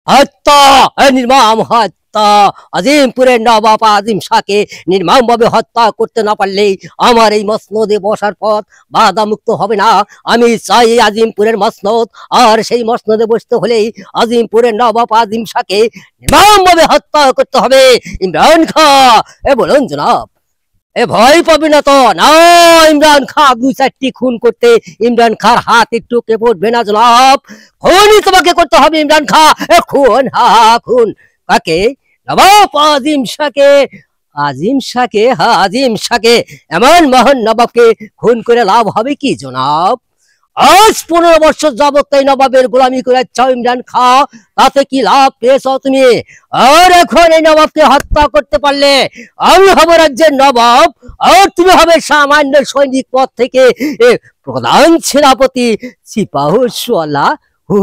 হত্যা, নির্মম হত্যা। আজিমপুরের নবাব আজিম শাহকে নির্মম ভাবে হত্যা করতে না পারলেই আমার এই মসনদে বসার পথ বাধা মুক্ত হবে না। আমি চাই আজিমপুরের মসনদ, আর সেই মসনদে বসতে হলেই আজিমপুরের নবাব আজিম শাহকে নির্মম ভাবে হত্যা করতে হবে। ইমরান খাঁ, বলুন জনাব, ভয় পাবে না তো? না, ইমরান খাঁ দুই চারটি খুন করতে ইমরান খাঁর হাত একটু কেঁপে উঠবে না জনাব। খুনই তোমাকে করতে হবে ইমরান খাঁ। খুন, হা খুন। কাকে? নবাব আজিম শাহকে। আজিম শাহকে? হ্যাঁ, আজিম শাহকে। এমন মহান নবাবকে খুন করে লাভ হবে কি জনাব? আজ 15 বছর যাবত এই নবাবের গোলামি করেছ ইমরান খাঁ, তাতে কি লাভ পেয়েছ তুমি? আর এখন এই নবাবকে হত্যা করতে পারলে আমি হব রাজ্যের নবাব, আর তুমি হবে সামান্য সৈনিক পদ থেকে প্রধান সেনাপতি, সিপাহসালা। হু